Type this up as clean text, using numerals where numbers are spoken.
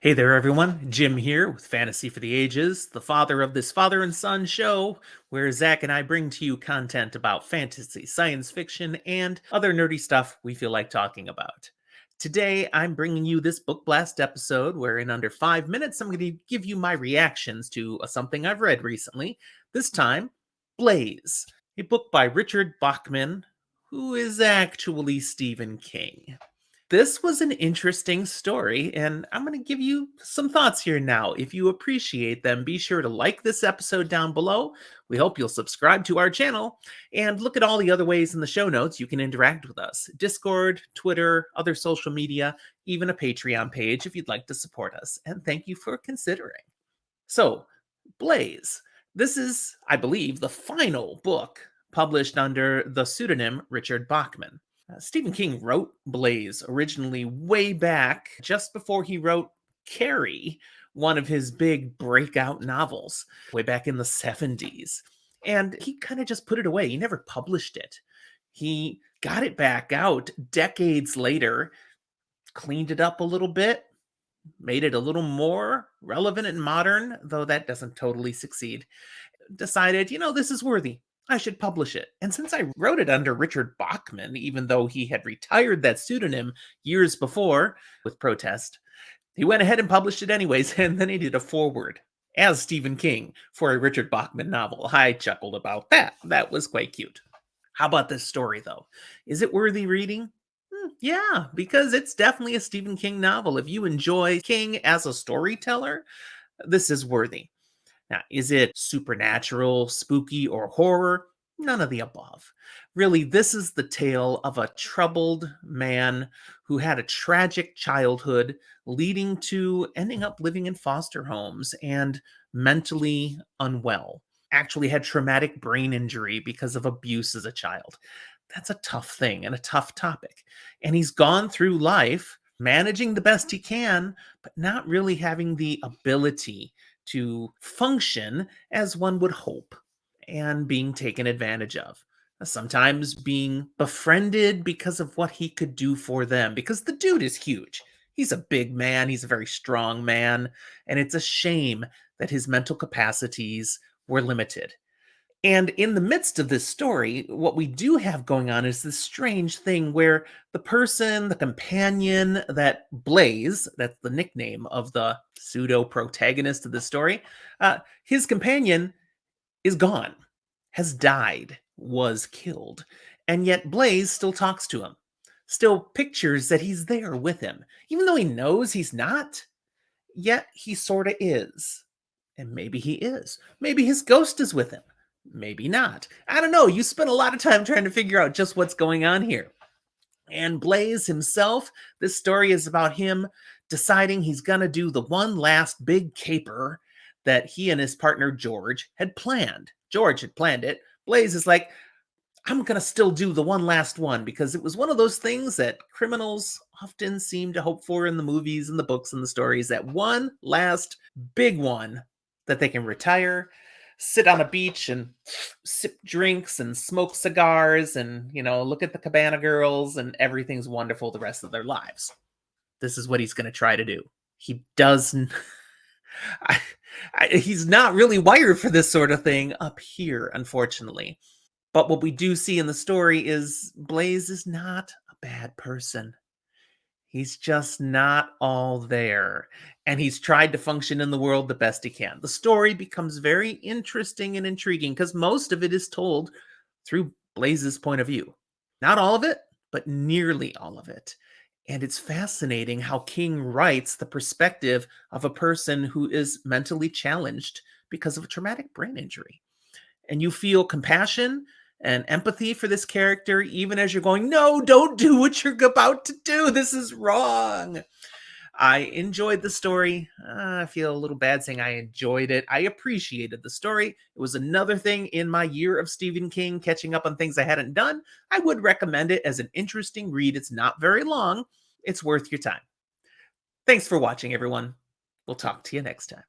Hey there, everyone. Jim here with Fantasy for the Ages, the father of this father and son show, where Zach and I bring to you content about fantasy, science fiction, and other nerdy stuff we feel like talking about. Today, I'm bringing you this Book Blast episode where, in under 5 minutes, I'm going to give you my reactions to something I've read recently. This time, Blaze, a book by Richard Bachman, who is actually Stephen King. This was an interesting story, and I'm going to give you some thoughts here now. If you appreciate them, be sure to like this episode down below. We hope you'll subscribe to our channel and look at all the other ways in the show notes you can interact with us: Discord, Twitter, other social media, even a Patreon page if you'd like to support us. And thank you for considering. So, Blaze. This is, I believe, the final book published under the pseudonym Richard Bachman. Stephen King wrote Blaze originally way back just before he wrote Carrie, one of his big breakout novels, way back in the 70s. And he kind of just put it away. He never published it. He got it back out decades later, cleaned it up a little bit, made it a little more relevant and modern, though that doesn't totally succeed. Decided, this is worthy. I should publish it. And since I wrote it under Richard Bachman, even though he had retired that pseudonym years before with protest, he went ahead and published it anyways, and then he did a foreword as Stephen King for a Richard Bachman novel. I chuckled about that. That was quite cute. How about this story, though? Is it worthy reading? Yeah, because it's definitely a Stephen King novel. If you enjoy King as a storyteller, this is worthy. Now, is it supernatural, spooky, or horror? None of the above. Really, this is the tale of a troubled man who had a tragic childhood, leading to ending up living in foster homes and mentally unwell. Actually had traumatic brain injury because of abuse as a child. That's a tough thing and a tough topic. And he's gone through life managing the best he can, but not really having the ability to function as one would hope, and being taken advantage of. Sometimes being befriended because of what he could do for them, because the dude is huge. He's a big man, he's a very strong man, and it's a shame that his mental capacities were limited. And in the midst of this story, what we do have going on is this strange thing where the person, the companion that Blaze, that's the nickname of the pseudo protagonist of the story, his companion is gone, has died, was killed. And yet Blaze still talks to him, still pictures that he's there with him, even though he knows he's not. Yet he sort of is. And maybe he is. Maybe his ghost is with him. Maybe not. I don't know. You spent a lot of time trying to figure out just what's going on here. And Blaze himself, this story is about him deciding he's going to do the one last big caper that he and his partner George had planned. George had planned it. Blaze is like, I'm going to still do the one last one, because it was one of those things that criminals often seem to hope for in the movies and the books and the stories, that one last big one that they can retire, sit on a beach and sip drinks and smoke cigars and, look at the cabana girls, and everything's wonderful the rest of their lives. This is what he's going to try to do. He doesn't. He's not really wired for this sort of thing up here, unfortunately. But what we do see in the story is Blaze is not a bad person. He's just not all there. And he's tried to function in the world the best he can. The story becomes very interesting and intriguing because most of it is told through Blaze's point of view. Not all of it, but nearly all of it. And it's fascinating how King writes the perspective of a person who is mentally challenged because of a traumatic brain injury. And you feel compassion and empathy for this character, even as you're going, no, don't do what you're about to do. This is wrong. I enjoyed the story. I feel a little bad saying I enjoyed it. I appreciated the story. It was another thing in my year of Stephen King, catching up on things I hadn't done. I would recommend it as an interesting read. It's not very long. It's worth your time. Thanks for watching, everyone. We'll talk to you next time.